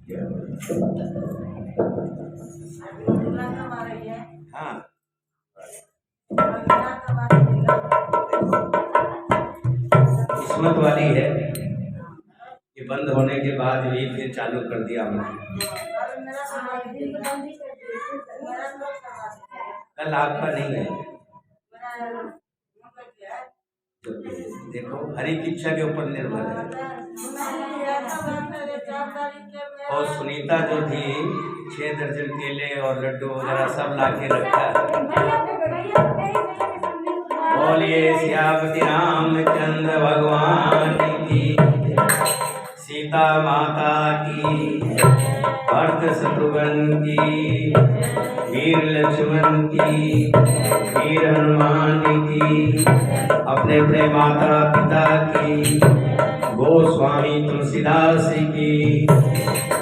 हाँ, किस्मत वाली है कि बंद होने के बाद भी फिर चालू कर दिया हमने। कल आपका नहीं है, देखो हरी की इच्छा के ऊपर निर्भर है। और सुनीता जो थी 6 दर्जन केले और लड्डू वगैरह सब ला के रखा। बोलिए श्यामति रामचंद्र भगवान की, सीता माता की, भरत शत्रुघ्न की, वीर लक्ष्मण की, वीर हनुमान की, अपने अपने माता पिता की, गोस्वामी तुलसीदास की,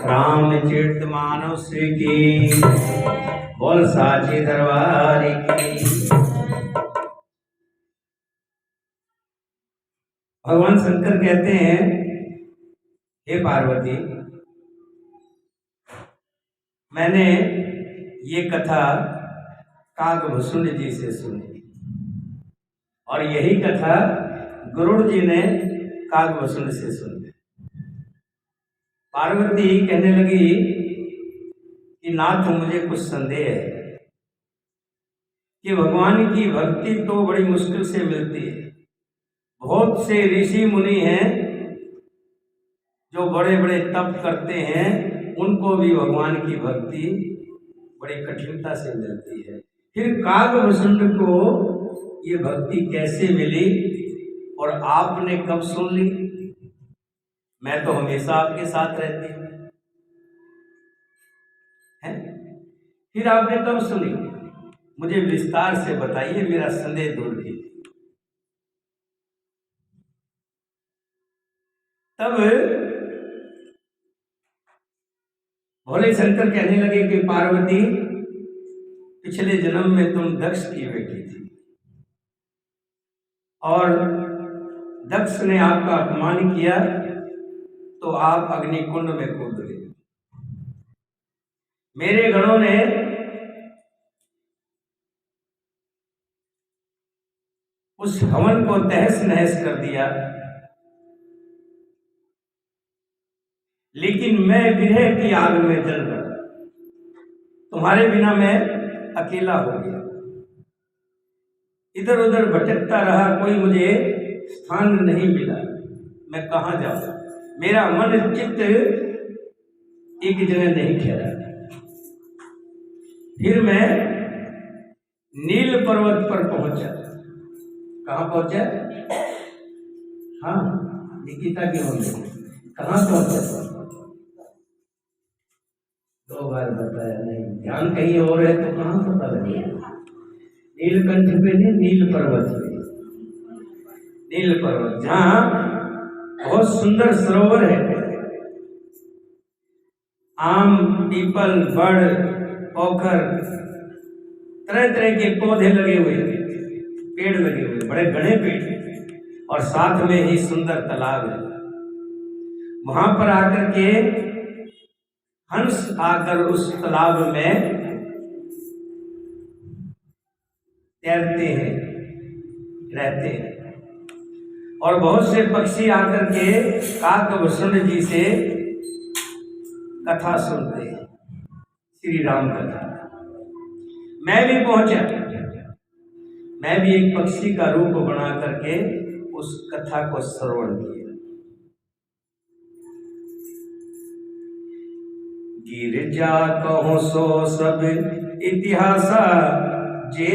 रामचरित मानस की, बोल साची दरबार की। भगवान शंकर कहते हैं, हे पार्वती, मैंने ये कथा काकभूषुंड जी से सुनी और यही कथा गरुड़ जी ने काकभूषुंड से सुनी। पार्वती कहने लगी कि नाथ, मुझे कुछ संदेह है कि भगवान की भक्ति तो बड़ी मुश्किल से मिलती है। बहुत से ऋषि मुनि हैं जो बड़े बड़े तप करते हैं, उनको भी भगवान की भक्ति बड़ी कठिनता से मिलती है। फिर काकभूषुंड को ये भक्ति कैसे मिली और आपने कब सुन ली? मैं तो हमेशा आपके साथ रहती हूँ, फिर आपने कब सुनी? मुझे विस्तार से बताइए, मेरा संदेह दूर कीजिए। तब भोले शंकर कहने लगे कि पार्वती, पिछले जन्म में तुम दक्ष की बेटी थी और दक्ष ने आपका अपमान किया तो आप अग्निकुंड में कूद गए। मेरे गणों ने उस हवन को तहस नहस कर दिया, लेकिन मैं विरह की आग में जल गया। तुम्हारे बिना मैं अकेला हो गया, इधर उधर भटकता रहा, कोई मुझे स्थान नहीं मिला। मैं कहाँ जाऊं? मेरा मन चित्त एक जगह नहीं ठहरा। फिर मैं नील पर्वत पर पहुंचा। कहाँ पहुंचा? हाँ, निकिता की मम्मी कहाँ पहुंचा? 2 बार बताया नहीं, ध्यान कहीं और है तो कहाँ पता लगेगा? नीलकंठ पे नहीं, नील पर्वत पे। नील पर्वत जहाँ बहुत सुंदर सरोवर है, आम, पीपल, बड़, पोखर, तरह तरह के पौधे लगे हुए, पेड़ लगे हुए, बड़े घने पेड़, और साथ में ही सुंदर तालाब है। वहां पर आकर के हंस आकर उस तालाब में तैरते हैं, रहते हैं, और बहुत से पक्षी आकर के काकभूषुंड जी से कथा सुनते हैं, श्री राम कथा। मैं भी पहुंचा, मैं भी एक पक्षी का रूप बना करके उस कथा को श्रवण किया। गिरजा कहो सो सब इतिहासा, जे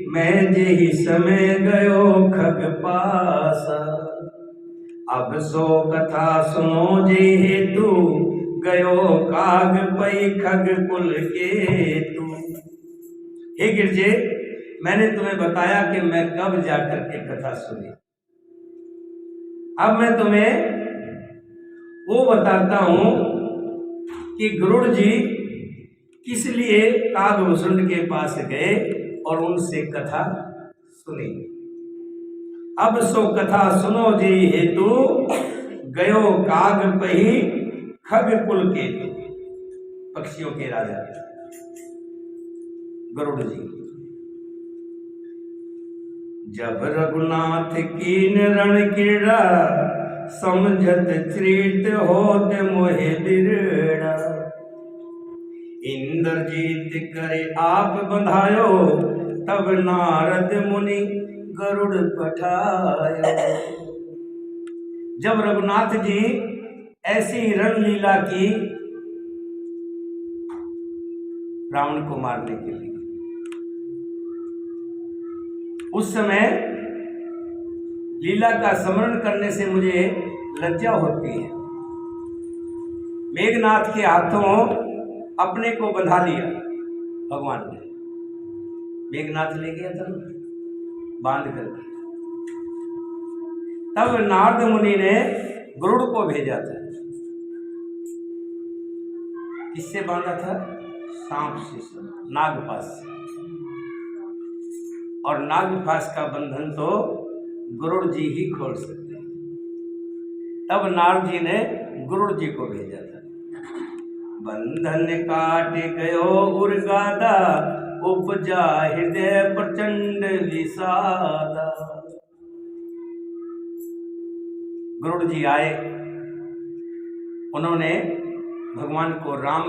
मैं जे ही समय गयो खग पासा। अब सो कथा सुनो जे हेतु, गयो काग पई खग कुल के तू। हे गिरजे, मैंने तुम्हें बताया कि मैं कब जाकर के कथा सुनी। अब मैं तुम्हें वो बताता हूं कि गरुड़ जी किस लिए काकभूषुंड के पास गए और उनसे कथा सुनी। अब सो कथा सुनो जी हेतु, गयो काग पही खग कुल के पक्षियों के राजा गरुड़ जी। जब रघुनाथ कीन रण क्रीड़ा, समझत त्रीत होत मोहे बिरड़ा। इंद्रजीत करे आप बंधायो, तब नारद मुनि गरुड़ पठायो। जब रघुनाथ जी ऐसी रणलीला की रावण को मारने के लिए, उस समय लीला का स्मरण करने से मुझे लज्जा होती है। मेघनाथ के हाथों अपने को बंधा लिया भगवान ने, मेघनाथ ले गया था बांध करके। तब नारद मुनि ने गरुड़ को भेजा था। किससे बांधा था? सांप से, नागपाश से। और नागपाश का बंधन तो गरुड़ जी ही खोल सकते हैं। तब नारद जी ने गरुड़ जी को भेजा था। बंधन काट गयो उर्गादा, उपजा हृदय प्रचंड विषादा। गरुड़ जी आए, उन्होंने भगवान को राम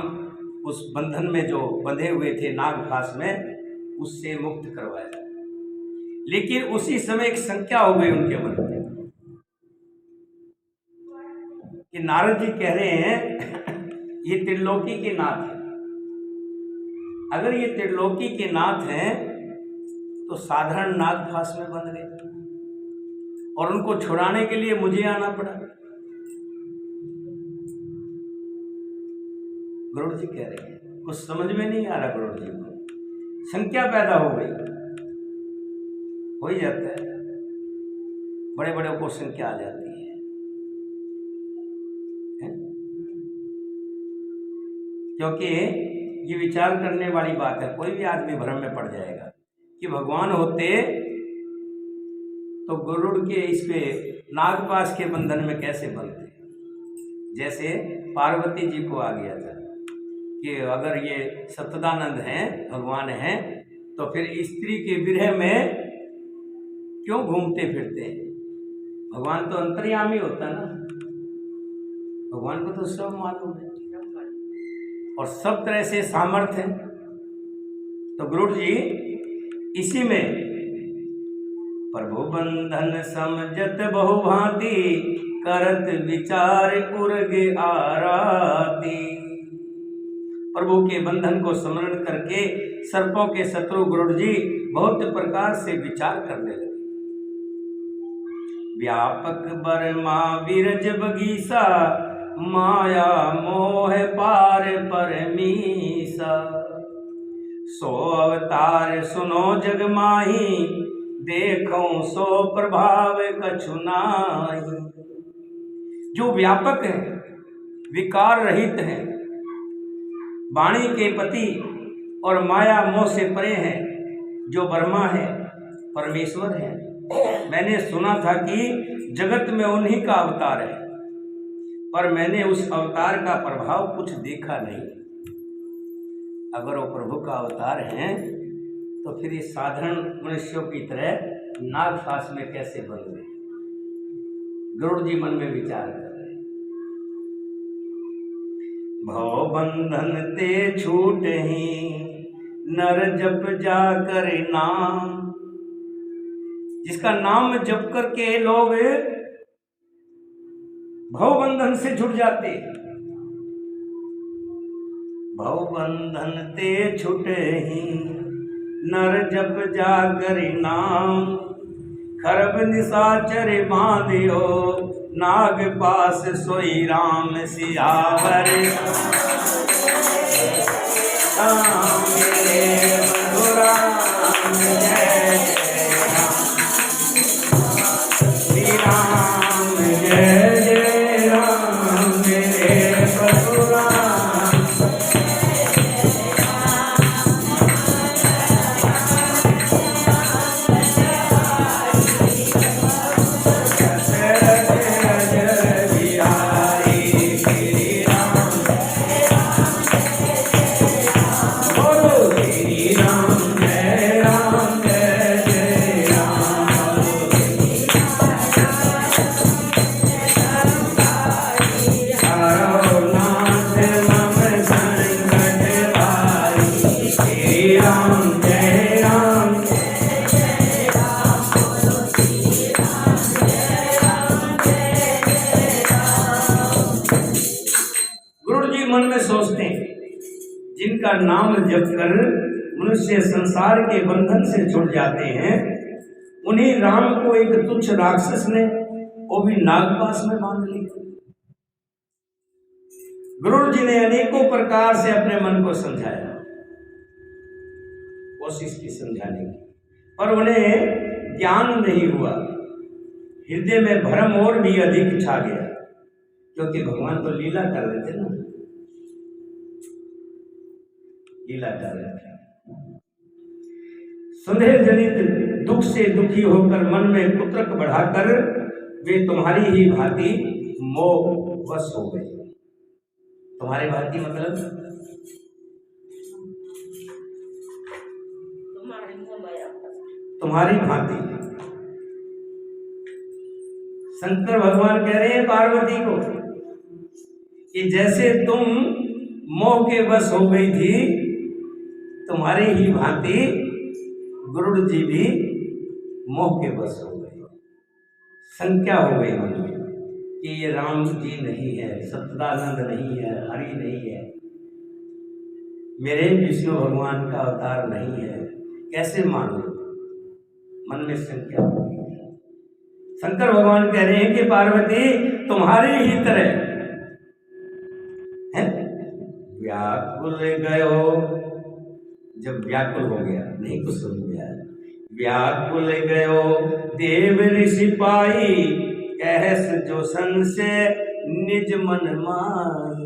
उस बंधन में जो बंधे हुए थे नागपाश में, उससे मुक्त करवाया। लेकिन उसी समय एक शंका हो गई उनके मन में कि नारद जी कह रहे हैं ये त्रिलोकी के नाथ हैं। अगर ये त्रिलोकी के नाथ हैं तो साधारण नागपाश में बंध गए और उनको छुड़ाने के लिए मुझे आना पड़ा। गरुड़ जी कह रहे हैं, कुछ समझ में नहीं आ रहा गरुड़ जी को। शंका पैदा हो गई, हो ही जाता है, बड़े बड़े को शंका आ जाती है? क्योंकि ये विचार करने वाली बात है। कोई भी आदमी भ्रम में पड़ जाएगा कि भगवान होते तो गरुड़ के इस पे नागपाश के बंधन में कैसे बंधते। जैसे पार्वती जी को आ गया था कि अगर ये सत्तानंद हैं, भगवान हैं, तो फिर स्त्री के विरह में क्यों घूमते फिरते हैं? भगवान तो अंतर्यामी होता ना, भगवान को तो सब मालूम है और सब तरह से सामर्थ्य है। तो गरुड़ जी इसी में प्रभु बंधन समझत बहुभांति, करत विचार उर्गे आराती। प्रभु के बंधन को स्मरण करके सर्पों के शत्रु गरुड़ जी बहुत प्रकार से विचार करने लगे। व्यापक बर्मा विरज बगीसा, माया मोह पार परमीसा। सो अवतार सुनो जग माही, देखो सो प्रभाव कछु नाहि। जो व्यापक है, विकार रहित है, वाणी के पति और माया मोह से परे हैं, जो ब्रह्मा है, परमेश्वर है। मैंने सुना था कि जगत में उन्हीं का अवतार है, पर मैंने उस अवतार का प्रभाव कुछ देखा नहीं। अगर वो प्रभु का अवतार हैं तो फिर ये साधारण मनुष्यों की तरह नागपाश में कैसे बन गए? गरुड़ जी मन में विचार कर रहे। भव बंधन ते छूट ही, नर जप जा कर नाम। जिसका नाम जप करके लोग भव बंधन से छूट जाते। भव बंधन ते छूटे ही, नर जप जागर नाम। खरब निशाचर बांधियो, नाग पास सोई राम सियावर। राम मेरे मधुरा जय श्री राम, जय जय राम मेरे मधुरा। जय जय बिहारी श्री राम। गुरु जी मन में सोचते हैं, जिनका नाम जप कर मनुष्य संसार के बंधन से छूट जाते हैं, उन्हीं राम को एक तुच्छ राक्षस ने वो भी नागपाश में बांध लिया। गुरु जी ने अनेकों प्रकार से अपने मन को समझाया, कोशिश की समझाने की, पर उन्हें ज्ञान नहीं हुआ। हृदय में भ्रम और भी अधिक छा गया, क्योंकि भगवान तो लीला कर रहे थे ना, लीला कर रहे थे। संदेह जनित दुख से दुखी होकर मन में कुत्रक बढ़ाकर वे तुम्हारी ही भांति मोह वश हो गए। तुम्हारी भांति मतलब तुम्हारी भांति। शंकर भगवान कह रहे हैं पार्वती को कि जैसे तुम मोह के वश हो गई थी, तुम्हारी ही भांति गुरु जी भी मोह के वश हो गए। संख्या हो गई मन में कि ये राम जी नहीं है, सच्चिदानंद नहीं है, हरि नहीं है, मेरे विष्णु भगवान का अवतार नहीं है, कैसे मान लो। मन में संख्या हो गई। शंकर भगवान कह रहे हैं कि पार्वती तुम्हारी ही तरह है, व्याकुल गयो, जब व्याकुल हो गया, नहीं कुछ समझ में आया, व्याकुल गयो देव ऋषि पाई, कहस जो संशय निज मन माई।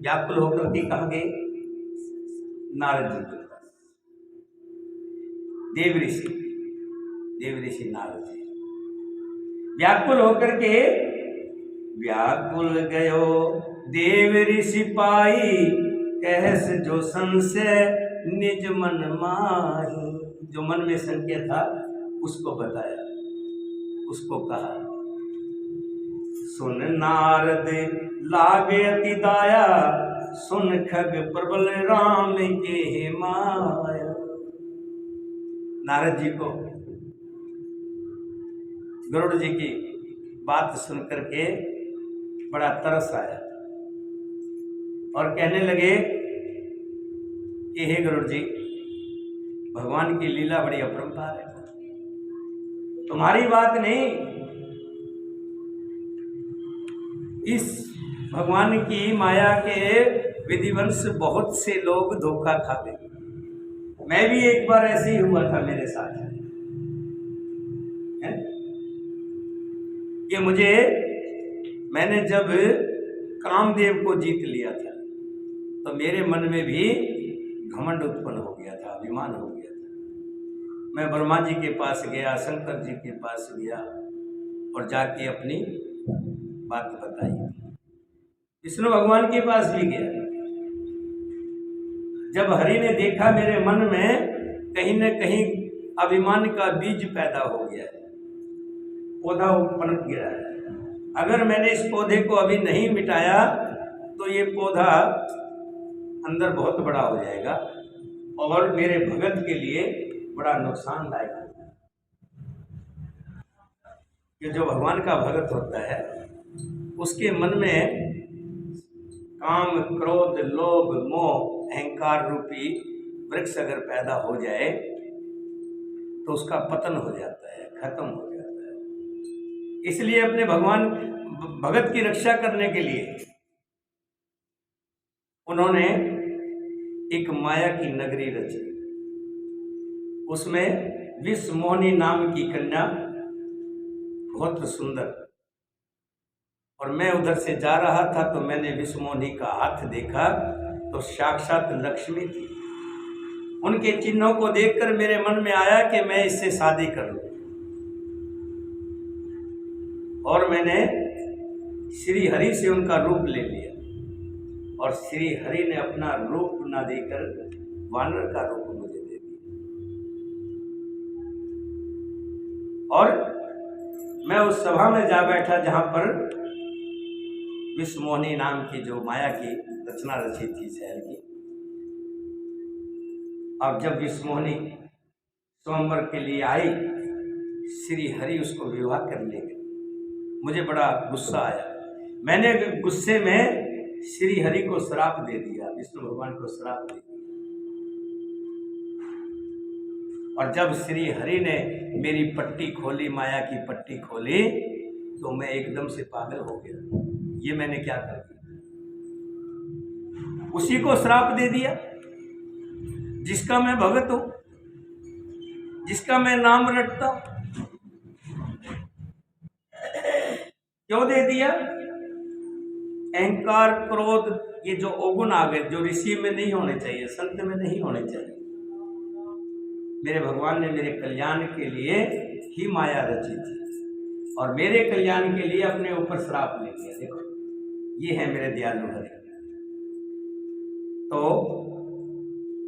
व्याकुल होकर के कहा गए नारद जी के पास, देव ऋषि नारद जी व्याकुल होकर के, व्याकुल गयो देव ऋषि पाई, कहस जो संशय निज मन माही। जो मन में संशय था उसको बताया, उसको कहा, सुन नारद लागे अति दाया, सुन खग प्रबल राम के माया। नारद जी को गरुड़ जी की बात सुनकर के बड़ा तरस आया और कहने लगे कि हे गरुड़ जी, भगवान की लीला बड़ी अपरंपार है, तुम्हारी बात नहीं, इस भगवान की माया के विधिवंश बहुत से लोग धोखा खा गए। मैं भी एक बार ऐसे ही हुआ था मेरे साथ है? कि मैंने जब कामदेव को जीत लिया था तो मेरे मन में भी घमंड उत्पन्न हो गया था, अभिमान हो गया था। मैं ब्रह्मा जी के पास गया, शंकर जी के पास गया और जाके अपनी बात बताई। विष्णु भगवान के पास भी गया। जब हरि ने देखा मेरे मन में कहीं न कहीं अभिमान का बीज पैदा हो गया है, पौधा पनप गिरा है, अगर मैंने इस पौधे को अभी नहीं मिटाया तो ये पौधा अंदर बहुत बड़ा हो जाएगा और मेरे भगत के लिए बड़ा नुकसानदायक होगा। कि जो भगवान का भगत होता है उसके मन में काम, क्रोध, लोभ, मोह, अहंकार रूपी वृक्ष अगर पैदा हो जाए तो उसका पतन हो जाता है, खत्म हो जाता है। इसलिए अपने भगवान भगत की रक्षा करने के लिए उन्होंने एक माया की नगरी रची। उसमें विश्वमोहिनी नाम की कन्या बहुत सुंदर, और मैं उधर से जा रहा था तो मैंने विश्वमोहिनी का हाथ देखा तो साक्षात लक्ष्मी थी। उनके चिन्हों को देखकर मेरे मन में आया कि मैं इससे शादी कर लूं, और मैंने श्री हरि से उनका रूप ले लिया और श्री हरि ने अपना रूप ना देकर वानर का रूप मुझे दे दिया। और मैं उस सभा में जा बैठा जहां पर विश्वमोहिनी नाम की जो माया की रचना रची थी शहर की। अब जब विश्वमोहिनी स्वयंवर के लिए आई श्री हरि उसको विवाह कर ले गए। मुझे बड़ा गुस्सा आया। मैंने गुस्से में श्री हरि को श्राप दे दिया, विष्णु भगवान को श्राप दे दिया। और जब श्री हरि ने मेरी पट्टी खोली, माया की पट्टी खोली, तो मैं एकदम से पागल हो गया। ये मैंने क्या कर दिया? उसी को श्राप दे दिया जिसका मैं भगत हूं, जिसका मैं नाम रटता हूं। क्यों दे दिया? अहंकार, क्रोध, ये जो अवगुण आ गए, जो ऋषि में नहीं होने चाहिए, संत में नहीं होने चाहिए। मेरे भगवान ने मेरे कल्याण के लिए ही माया रची थी और मेरे कल्याण के लिए अपने ऊपर श्राप ले लिया। देखो, ये है मेरे दयालु हरि। तो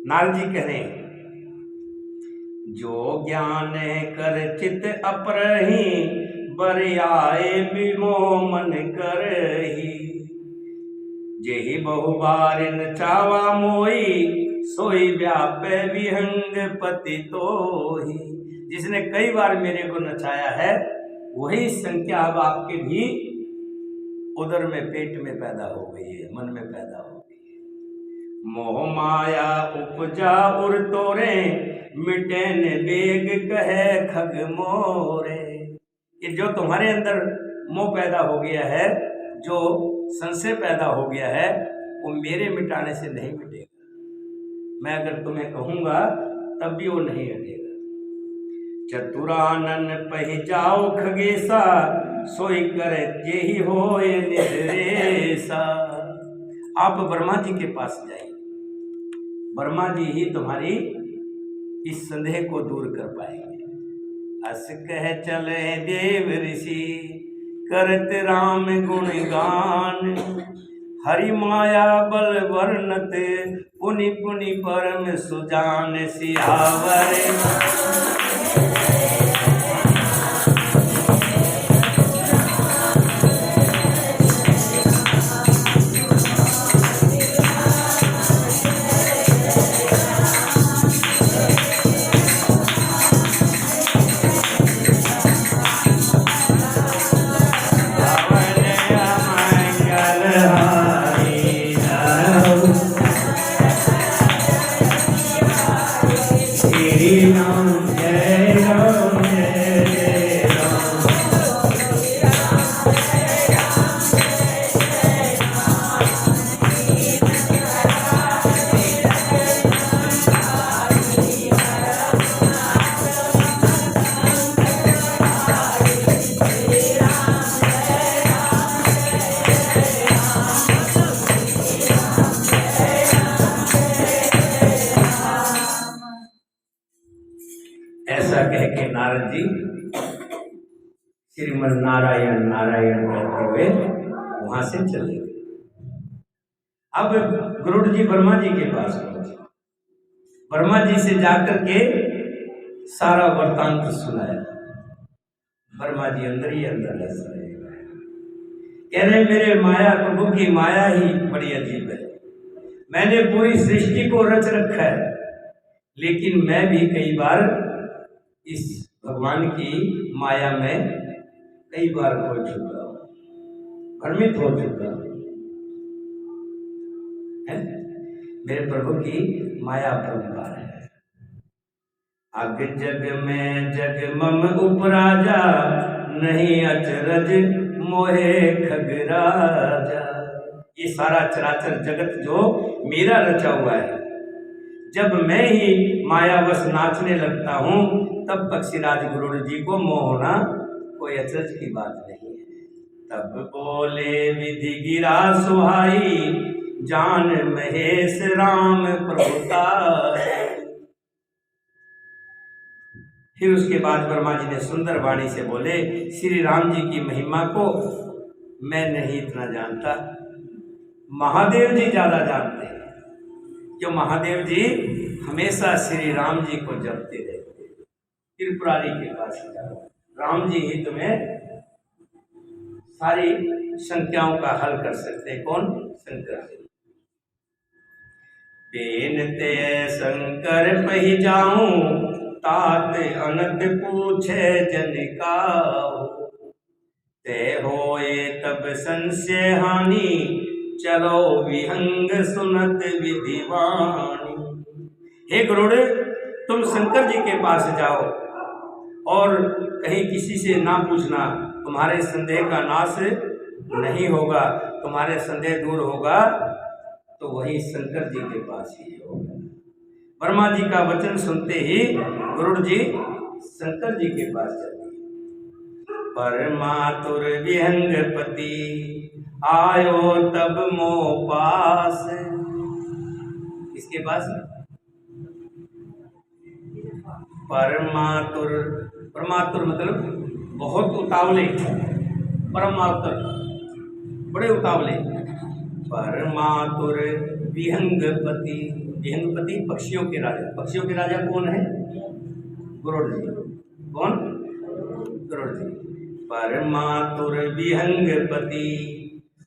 नारद जी कह रहे हैं, जो ज्ञान कर चित अपरहि, बरियाए विमोह मन करहि। जेहि बहु बारिन चावा मोई, सोई व्यापे विहंग पति तोहि। जिसने कई बार मेरे को नचाया है, वही संख्या अब आपके भी उदर में, पेट में पैदा हो गई है, मन में पैदा हो गई है। मोह माया उपजा उर तोरे, मिटेन बेग कहे खग मोरे। ये जो तुम्हारे अंदर मोह पैदा हो गया है, जो संशय पैदा हो गया है, वो मेरे मिटाने से नहीं मिटेगा। मैं अगर तुम्हें कहूंगा तब भी वो नहीं हटेगा। चतुरानन पहि जाओ खगेसा, सोई करे जेहि होए निद्रेसा। आप ब्रह्मा जी के पास जाइए, ब्रह्मा जी ही तुम्हारी इस संदेह को दूर कर पाएंगे। अस कह चले देव ऋषि, करत राम गुण गान। हरि माया बल वर्णत, पुनि पुनि परम सुजान। सियावर ऐसा कह के नारद जी श्रीमन नारायण नारायण कहते हुए वहां से चले गए। अब गरुड़ जी ब्रह्मा जी के पास पहुंचे। ब्रह्मा जी से जाकर के सारा वृतांत सुनाया। ब्रह्मा जी अंदर ही अंदर हंस रहे, कह रहे मेरे माया प्रभु की माया ही बड़ी अजीब है। मैंने पूरी सृष्टि को रच रखा है, लेकिन मैं भी कई बार इस भगवान की माया में कई बार खो चुका हूं, भ्रमित हो चुका हूं। मेरे प्रभु की माया परंपार है। अग जग में जग मम उपराजा, नहीं अचरज मोहे खगराजा। ये सारा चराचर जगत जो मेरा रचा हुआ है, जब मैं ही मायावश नाचने लगता हूं, तब पक्षीराज गरुड़ जी को मोह होना कोई अचरज की बात नहीं है। तब बोले विधि गिरा सुहाई, जान महेश राम प्रभुताई। फिर उसके बाद ब्रह्मा जी ने सुंदर वाणी से बोले, श्री राम जी की महिमा को मैं नहीं इतना जानता, महादेव जी ज्यादा जानते हैं। क्यों? महादेव जी हमेशा श्री राम जी को जपते रहते हैं। त्रिपुरारी के पास जाओ, राम जी ही तुम्हें सारी संख्याओं का हल कर सकते हैं। कौन? शंकर जी। बेनते शंकर पही जाऊं, तात अनंत पूछे जन का, ते होए तब संशय हानि, चलो विहंग सुनत विधिवाणी। हे गरुड़, तुम शंकर जी के पास जाओ और कहीं किसी से ना पूछना, तुम्हारे संदेह का नाश नहीं होगा। तुम्हारे संदेह दूर होगा तो वही शंकर जी के पास ही होगा। ब्रह्मा जी का वचन सुनते ही गरुड़ जी शंकर जी के पास जाते हैं। परमातुर विहंग पति, आयो तब मोह पास। किसके पास? परमातुर, परमातुर मतलब बहुत उतावले, परमातुर बड़े उतावले। परमातुर विहंगपति, विहंगपति पक्षियों के राजा। पक्षियों के राजा कौन है? गरुड़ जी। कौन? गरुड़ जी। परमातुर विहंगपति,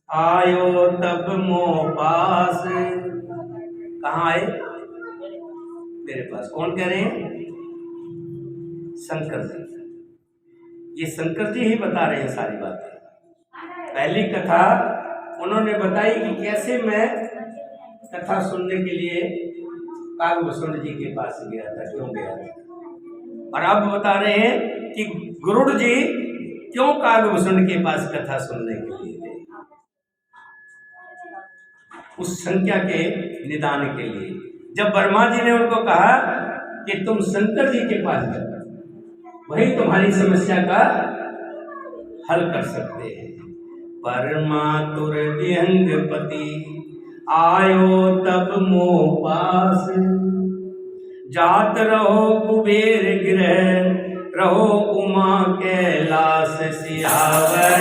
आयो तब मोह पास। कहाँ आए? मेरे पास। कौन कह रहे हैं? शंकर जी। ये शंकर जी ही बता रहे हैं सारी बातें। पहली कथा उन्होंने बताई कि कैसे मैं कथा सुनने के लिए कागभूषण जी के पास गया था, क्यों गया था। और अब बता रहे हैं कि गरुड़ जी क्यों कागभूषण के पास कथा सुनने के लिए गए, उस संख्या के निदान के लिए। जब ब्रह्मा जी ने उनको कहा कि तुम शंकर जी के पास जाओ, वही तुम्हारी समस्या का हल कर सकते हैं। परमातुर विहंगपति, आयो तब मोह पास। जात रहो कुबेर गृह, रहो उमा कैलाश सियावर।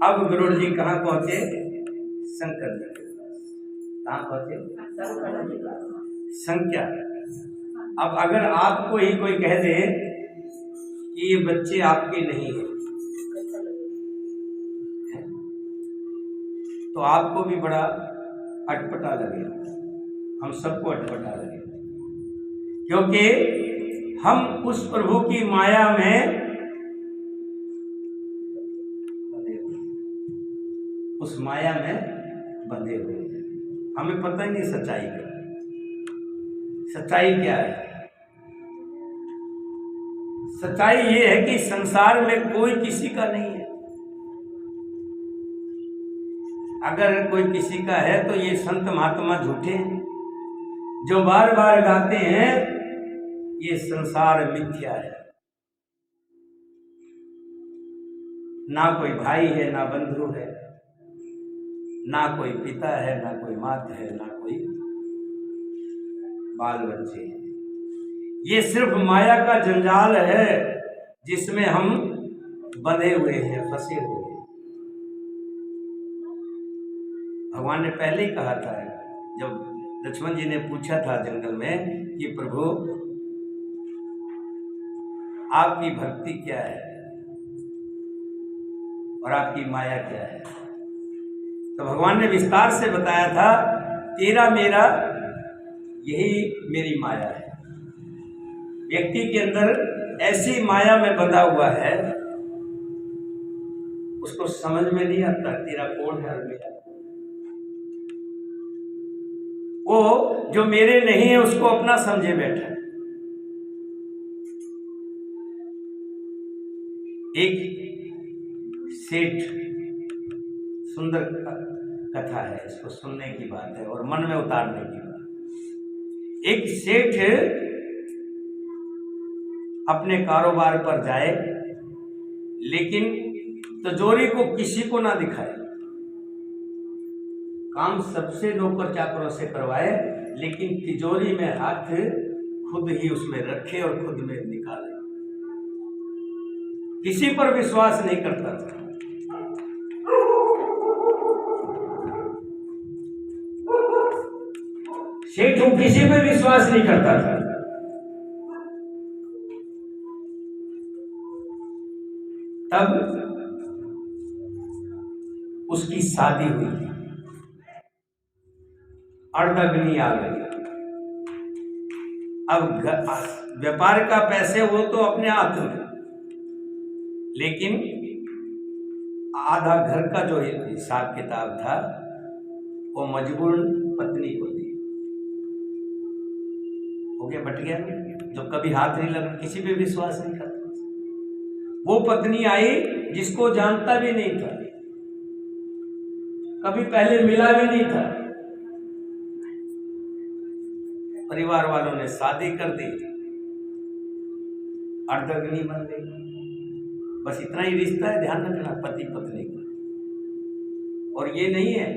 अब गरुड़ जी कहाँ पहुंचे? शंकर जी के पास। कहाँ पहुंचे? संख्या। अब अगर आपको ही कोई कह दे कि ये बच्चे आपके नहीं है, तो आपको भी बड़ा अटपटा लगेगा, हम सबको अटपटा लगेगा, क्योंकि हम उस प्रभु की माया में, उस माया में बंधे हुए हैं। हमें पता ही नहीं सच्चाई का। सच्चाई क्या है? सच्चाई ये है कि संसार में कोई किसी का नहीं है। अगर कोई किसी का है तो ये संत महात्मा झूठे हैं जो बार बार गाते हैं ये संसार मिथ्या है। ना कोई भाई है, ना बंधु है, ना कोई पिता है, ना कोई माता है, ना कोई बाल बच्चे हैं। ये सिर्फ माया का जंजाल है जिसमें हम बंधे हुए हैं, फंसे हुए हैं। भगवान ने पहले ही कहा था, जब लक्ष्मण जी ने पूछा था जंगल में कि प्रभु आपकी भक्ति क्या है और आपकी माया क्या है, तो भगवान ने विस्तार से बताया था, तेरा मेरा यही मेरी माया है। व्यक्ति के अंदर ऐसी माया में बंधा हुआ है, उसको समझ में नहीं आता तेरा कौन है और मेरा। वो जो मेरे नहीं है उसको अपना समझे बैठा। एक सेठ, सुंदर कथा है, इसको सुनने की बात है और मन में उतारने की बात। एक सेठ अपने कारोबार पर जाए, लेकिन तिजोरी को किसी को ना दिखाए, काम सबसे नौकर चाकरों से करवाए, लेकिन तिजोरी में हाथ खुद ही उसमें रखे और खुद में निकाले। किसी पर विश्वास नहीं करता था। सेठ किसी पर विश्वास नहीं करता था। तब उसकी शादी हुई, अर्धाग्नि आ गई। अब व्यापार का पैसे वो तो अपने हाथ में, लेकिन आधा घर का जो हिसाब किताब था वो मजबूर पत्नी को दी। हो गया, बट गया। जो कभी हाथ नहीं लगा, किसी पे विश्वास नहीं करता। वो पत्नी आई जिसको जानता भी नहीं था, कभी पहले मिला भी नहीं था। परिवार वालों ने शादी कर दी, अर्धाग्नि बन गई। बस इतना ही रिश्ता है, ध्यान रखना, पति पत्नी का। और ये नहीं है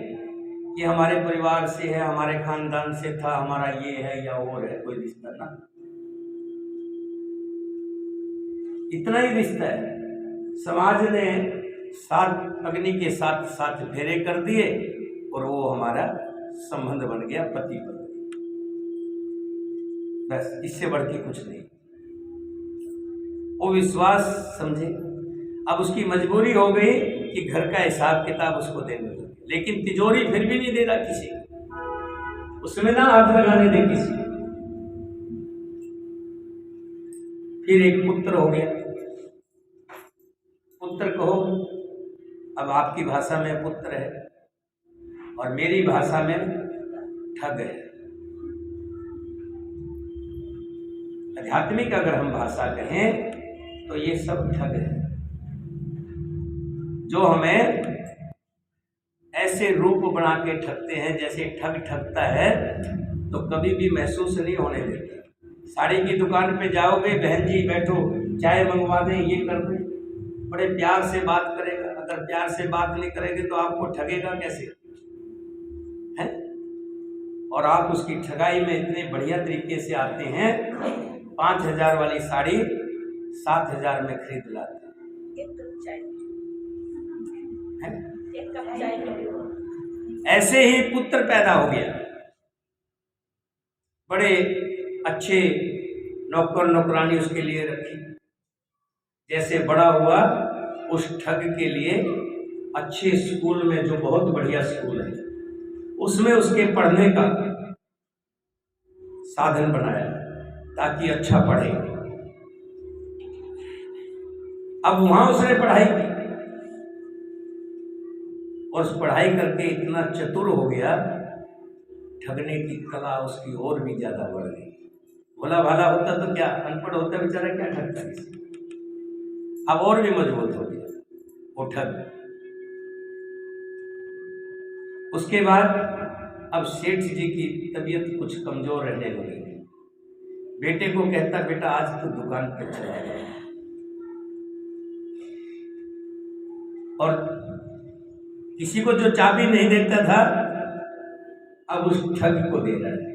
कि हमारे परिवार से है, हमारे खानदान से था, हमारा ये है या वो है, कोई रिश्ता ना, इतना ही रिश्ता है। समाज ने 7 अग्नि के साथ 7 फेरे कर दिए और वो हमारा संबंध बन गया पति पत्नी। बस, इससे बढ़ के कुछ नहीं। वो विश्वास समझे। अब उसकी मजबूरी हो गई कि घर का हिसाब किताब उसको देने लगे, लेकिन तिजोरी फिर भी नहीं दे रहा किसी को, उसमें ना हाथ लगाने दे किसी। फिर एक पुत्र हो गया। पुत्र कहो, अब आपकी भाषा में पुत्र है और मेरी भाषा में ठग है। आध्यात्मिक अगर हम भाषा कहें तो ये सब ठग है, जो हमें ऐसे रूप बना के ठगते हैं जैसे ठग ठगता है, तो कभी भी महसूस नहीं होने देता। साड़ी की दुकान पे जाओगे, बहन जी बैठो, चाय मंगवा दें, ये कर दें, बड़े प्यार से बात करेगा। अगर प्यार से बात नहीं करेंगे तो आपको ठगेगा कैसे है? और आप उसकी ठगाई में इतने बढ़िया तरीके से आते हैं, 5,000 वाली साड़ी 7,000 में खरीद लाते हैं। ऐसे ही पुत्र पैदा हो गया, बड़े अच्छे नौकर नौकरानी उसके लिए रखी। जैसे बड़ा हुआ, उस ठग के लिए अच्छे स्कूल में, जो बहुत बढ़िया स्कूल है, उसमें उसके पढ़ने का साधन बनाया ताकि अच्छा पढ़े। अब वहां उसने पढ़ाई की और उस पढ़ाई करके इतना चतुर हो गया, ठगने की कला उसकी और भी ज्यादा बढ़ गई। भोला भाला होता तो क्या, अनपढ़ होता बेचारा क्या ठगता किसी। अब और भी मजबूत हो गया वो ठग। उसके बाद अब सेठ जी की तबीयत कुछ कमजोर रहने लगी। बेटे को कहता, बेटा आज तो दुकान पर चला गया, और किसी को जो चाबी नहीं देता था अब उस ठग को दे रहा है।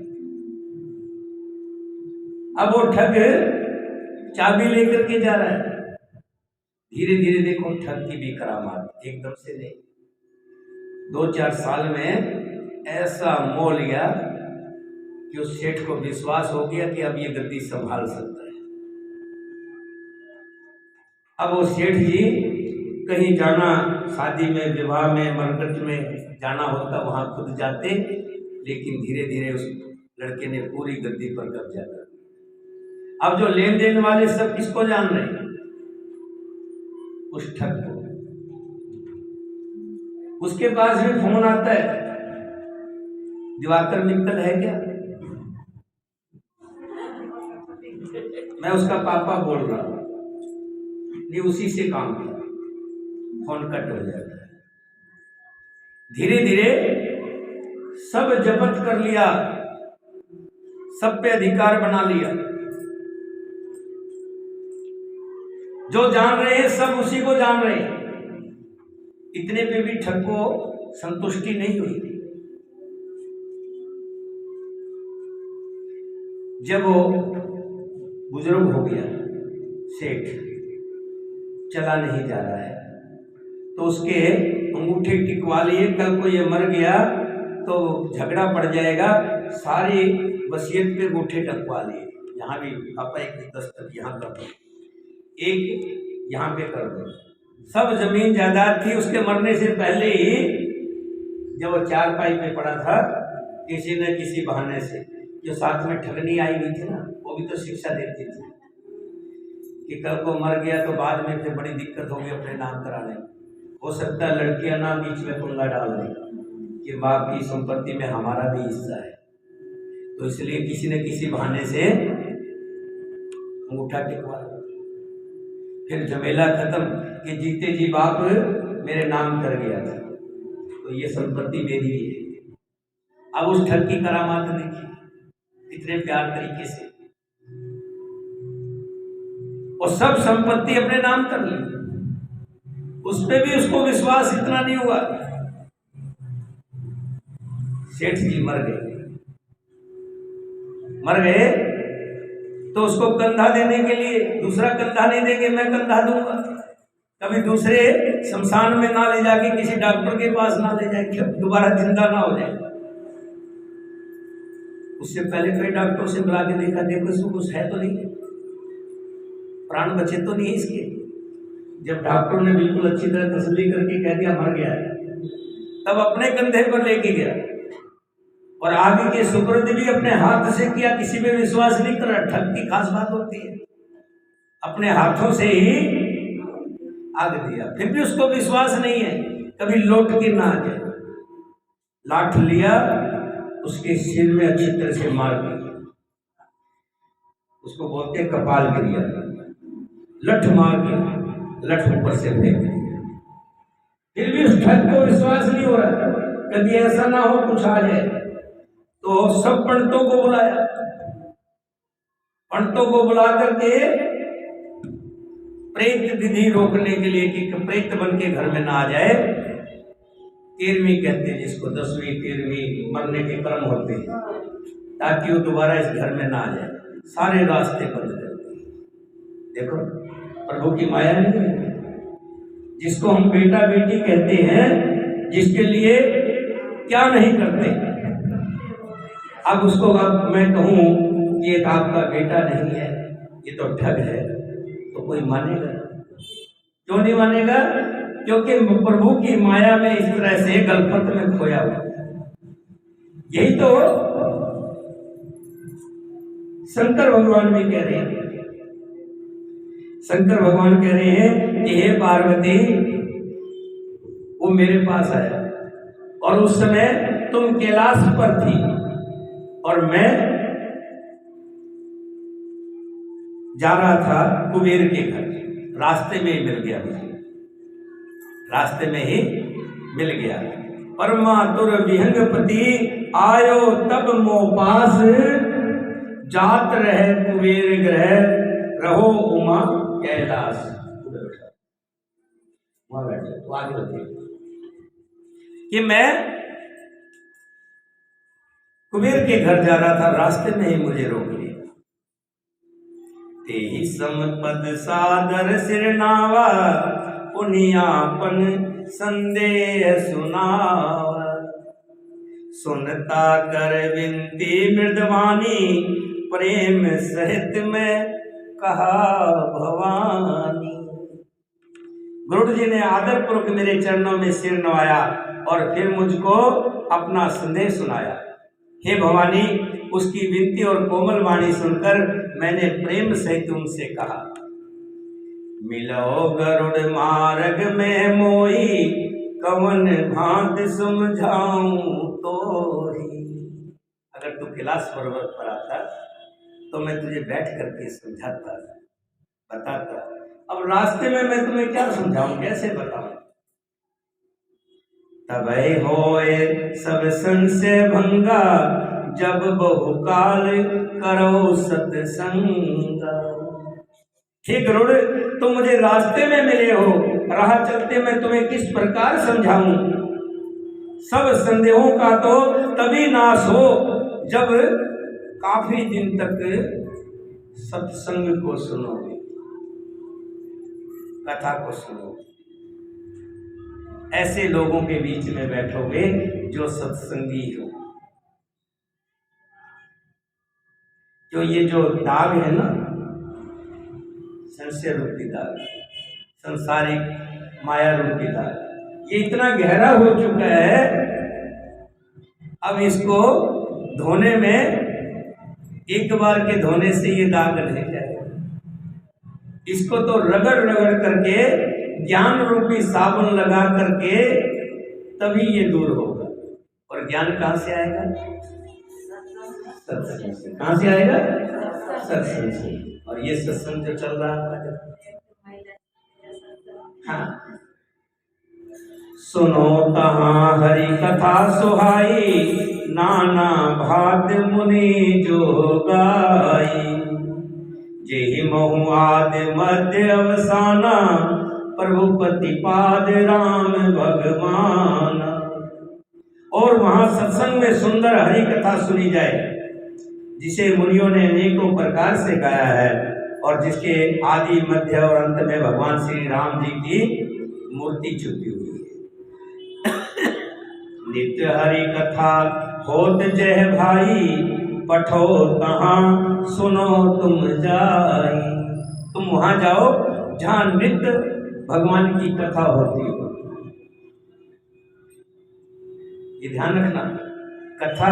अब वो ठग चाबी लेकर के जा रहा है। धीरे धीरे देखो ठग की भी करामात, एकदम से नहीं, 2-4 साल में ऐसा मोह लिया कि उस सेठ को विश्वास हो गया कि अब ये गद्दी संभाल सकता है। अब वो सेठ जी कहीं जाना, शादी में, विवाह में, मरकट में जाना होता, वहां खुद जाते, लेकिन धीरे धीरे उस लड़के ने पूरी गद्दी पर कब्जा कर लिया। अब जो लेन देन वाले सब किसको जान रहे हैं? उस ठग को। उसके पास भी फोन आता है, दिवाकर मित्तल है क्या? मैं उसका पापा बोल रहा हूं, नहीं उसी से काम किया। फोन कट हो जाता है। धीरे धीरे सब जब्त कर लिया, सब पे अधिकार बना लिया। जो जान रहे हैं सब उसी को जान रहे हैं। इतने पे भी ठग को संतुष्टि नहीं हुई। जब वो बुजुर्ग हो गया, सेठ चला नहीं जा रहा है, तो उसके अंगूठे टिकवा लिए। कल को ये मर गया तो झगड़ा पड़ जाएगा, सारी वसीयत पे अंगूठे टकवा लिए। यहाँ भी पापा एक दस्तखत यहाँ कर दो, एक यहाँ पे कर दो। सब जमीन जायदाद थी। उसके मरने से पहले ही जब वो चारपाई पे पड़ा था, किसी न किसी बहाने से जो साथ में ठगनी आई हुई थी ना, वो भी तो शिक्षा देती थी कि कल को मर गया तो बाद में फिर बड़ी दिक्कत होगी अपने नाम कराने। हो सकता है लड़कियां ना बीच में पंगा डाल दें कि बाप की संपत्ति में हमारा भी हिस्सा है, तो इसलिए किसी न किसी बहाने से अंगूठा टिकवा दो। फिर झमेला खत्म कि जीते जी बाप मेरे नाम कर गया था, तो ये संपत्ति मेरी है। अब उस ठग की करामात देखिए, इतने प्यार तरीके से, और सब संपत्ति अपने नाम कर ली। उस पे भी उसको विश्वास इतना नहीं हुआ। सेठ जी मर गए तो उसको कंधा देने के लिए दूसरा कंधा नहीं देंगे, मैं कंधा दूंगा। कभी दूसरे शमशान में ना ले जाके किसी डॉक्टर के पास ना ले जाए, दोबारा जिंदा ना हो जाए। उससे पहले कई डॉक्टरों से बुला के देखा, देखो इसको कुछ है तो नहीं, प्राण बचे तो नहीं इसके। जब डॉक्टर ने बिल्कुल अच्छी तरह तसल्ली करके कह दिया मर गया है, तब अपने कंधे पर लेके गया और आगे के सुपुर्द भी अपने हाथ से किया। किसी पे विश्वास नहीं करा। ठग की खास बात होती है, अपने हाथों से ही आग दिया। फिर भी उसको विश्वास नहीं है कभी लौट के ना आ जाए। लाठ लिया, उसके सिर में अच्छी तरह से मार दिया, उसको बोलते कपाल गिरिया। लठ मार के लठ ऊपर से फेंक दिया। फिर भी उस ठग को विश्वास नहीं हो रहा, कभी ऐसा ना हो कुछ आ जाए। तो सब पंडितों को बुलाया, पंडितों को बुला करके प्रेत विधि रोकने के लिए कि प्रेत बन के घर में ना आ जाए। 13वीं कहते हैं जिसको, 10वीं 13वीं मरने के कर्म होते हैं, ताकि वो दोबारा इस घर में ना आ जाए। सारे रास्ते बंद कर दिए। देखो प्रभु की माया नहीं है। जिसको हम बेटा बेटी कहते हैं, जिसके लिए क्या नहीं करते, अब उसको अब मैं कहूं कि ये आपका बेटा नहीं है, ये तो ठग है, तो कोई मानेगा? क्यों नहीं मानेगा? क्योंकि प्रभु की माया में इस तरह से गलफत में खोया हुआ। यही तो शंकर भगवान भी कह रहे हैं। शंकर भगवान कह रहे हैं कि हे पार्वती, वो मेरे पास आया और उस समय तुम कैलाश पर थी और मैं जा रहा था कुबेर के घर। रास्ते में ही मिल गया मुझे, रास्ते में ही मिल गया। परमातुर विहंगपति आयो तब मो पास, जात रहे कुबेर ग्रह रहो उमा कैलाश। वहां बैठे तो आगे होते कि मैं कुबेर के घर जा रहा था, रास्ते में ही मुझे रोक लिया। तेहि समपद सादर सिरनावा, पुनियापन संदेह सुनावा। सुनता कर विनती मृदवानी, प्रेम सहित में कहा भवानी। गुरु जी ने आदरपूर्वक मेरे चरणों में सिर नवाया और फिर मुझको अपना संदेश सुनाया। हे भवानी, उसकी विनती और कोमल वाणी सुनकर मैंने प्रेम सहित उनसे कहा, मिलो गरुड़ मार्ग में मोही, कवन भांत समझाऊं तोही। अगर तू कैलाश पर्वत पर आता तो मैं तुझे बैठ करके समझाता, बताता। अब रास्ते में मैं तुम्हें क्या समझाऊं, कैसे बताऊं? तबै होए सब संशय भंगा, जब बहुकाल करो सत्संगा। हे गरुड़, तुम मुझे रास्ते में मिले हो, राह चलते मैं तुम्हें किस प्रकार समझाऊं। सब संदेहों का तो तभी नाश हो, जब काफी दिन तक सत्संग को सुनोगे, कथा को सुनोगे, ऐसे लोगों के बीच में बैठोगे जो सत्संगी हो। जो ये जो दाग है ना, संशय रूपी दाग, संसारिक माया रूपी दाग, ये इतना गहरा हो चुका है, अब इसको धोने में, एक बार के धोने से ये दाग नहीं जाएगा। इसको तो रगड़ रगड़ करके, ज्ञान रूपी साबुन लगा करके तभी ये दूर होगा। और ज्ञान कहां से आएगा? सत्संग से। कहां से आएगा? सत्संग से। और ये सत्संग जो चल रहा है, हाँ, सुनो तहां हरि कथा सुहाई, नाना भात मुनि जो गाई। जेहि महु आदि मध्य अवसाना, प्रभु प्रतिपाद राम भगवान। और वहां सत्संग में सुंदर हरि कथा सुनी जाए, जिसे मुनियों ने अनेकों प्रकार से गाया है, और जिसके आदि मध्य और अंत में भगवान श्री राम जी की मूर्ति छुपी हुई है। नित्य हरि कथा होत जय भाई, पठो तहां सुनो तुम जाई। तुम वहां जाओ जहां नित्य भगवान की कथा होती हो। ये ध्यान रखना, कथा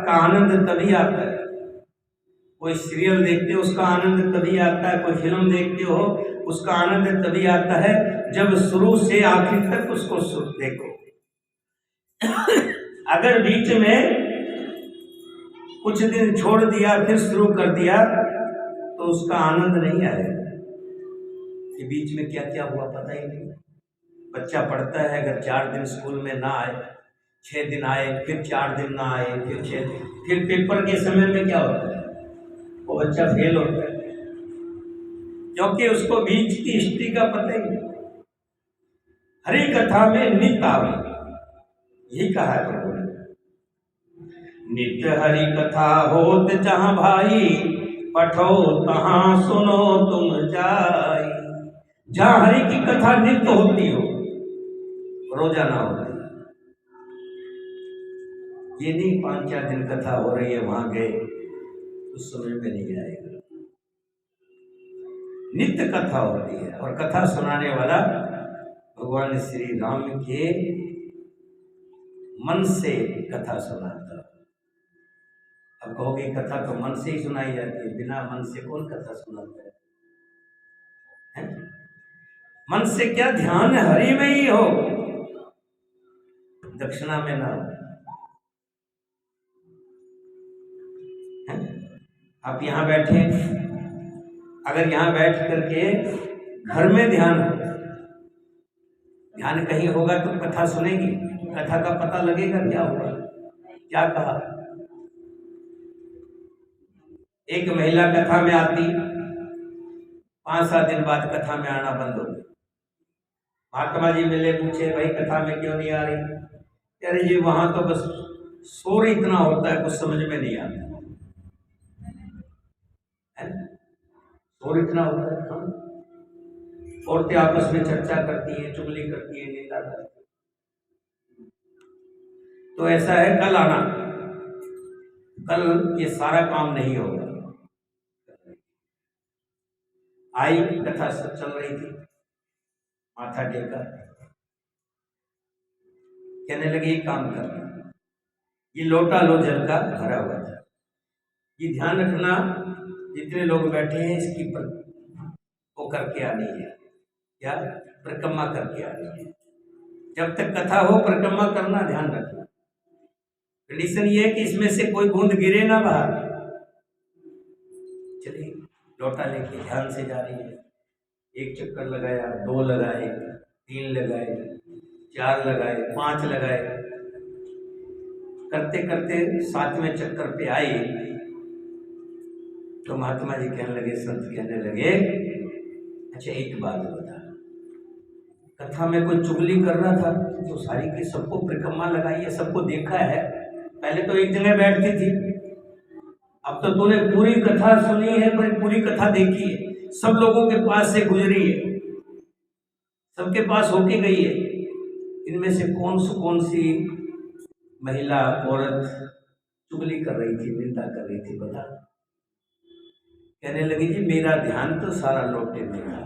का आनंद तभी आता है, कोई सीरियल देखते हो उसका आनंद तभी आता है, कोई फिल्म देखते हो उसका आनंद तभी आता है जब शुरू से आखिर तक उसको देखो। अगर बीच में कुछ दिन छोड़ दिया फिर शुरू कर दिया तो उसका आनंद नहीं आएगा। कि बीच में क्या क्या हुआ पता ही नहीं। बच्चा पढ़ता है, अगर 4 दिन स्कूल में ना आए, 6 दिन आए, फिर 4 दिन ना आए, फिर 6 दिन, फिर पेपर के समय में क्या होता है, वो बच्चा फेल होता है, क्योंकि उसको बीच की हिस्ट्री का पता ही नहीं। हरि कथा में नित्य आवे, यही कहा है प्रभु ने। नित्य हरि कथा होत जहां भाई, पठो तहां सुनो तुम जाई। जहां हरि की कथा नित्य होती हो, रोजाना होती, ये नहीं 5-4 दिन कथा हो रही है वहां गए, उस समय में नहीं आएगा। नित्य कथा होती है, और कथा सुनाने वाला भगवान श्री राम के मन से कथा सुनाता। अब कहोगे कथा तो मन से ही सुनाई जाती है, बिना मन से कौन कथा सुनाता है? मन से क्या ध्यान हरि में ही हो, दक्षिणा में ना हो। आप यहां बैठे, अगर यहां बैठ करके घर में ध्यान हो, ध्यान कहीं होगा तो कथा सुनेगी, कथा का पता लगेगा क्या होगा, क्या कहा। एक महिला कथा में आती, 5-7 दिन बाद कथा में आना बंद हो गया। महात्मा जी मिले, पूछे भाई कथा में क्यों नहीं आ रही? अरे जी वहां तो बस शोर इतना होता है, कुछ समझ में नहीं आता। शोर इतना होता है, औरतें आपस में चर्चा करती है, चुगली करती है, निंदा करती है। तो ऐसा है, कल आना, कल ये सारा काम नहीं होगा। आई, कथा सब चल रही थी, माथा टेका, कहने लगे काम करना, ये लोटा लो जल का भरा हुआ था। ये ध्यान रखना, जितने लोग बैठे हैं इसकी वो करके आनी है, क्या परिक्रमा करके आनी है। जब तक कथा हो परिक्रमा करना, ध्यान रखना। कंडीशन ये है कि इसमें से कोई बूंद गिरे ना बाहर। चलिए, लोटा लेके ध्यान से जा रही है, 1 चक्कर लगाया, 2 लगाए, 3 लगाए, 4 लगाए, 5 लगाए, करते करते 7वें चक्कर पे आई तो महात्मा जी कहने लगे, संत कहने लगे, अच्छा एक बात बता, कथा में कोई चुगली कर रहा था तो सारी की सबको परिक्रमा लगाई है, सबको देखा है, पहले तो एक जगह बैठती थी, अब तो तूने पूरी कथा सुनी है, पर पूरी कथा देखी है, सब लोगों के पास से गुजरी है, सबके पास होके गई है, इनमें से कौन सी महिला औरत चुगली कर रही थी, निंदा कर रही थी, बता। कहने लगी, जी मेरा ध्यान तो सारा लौटे में था,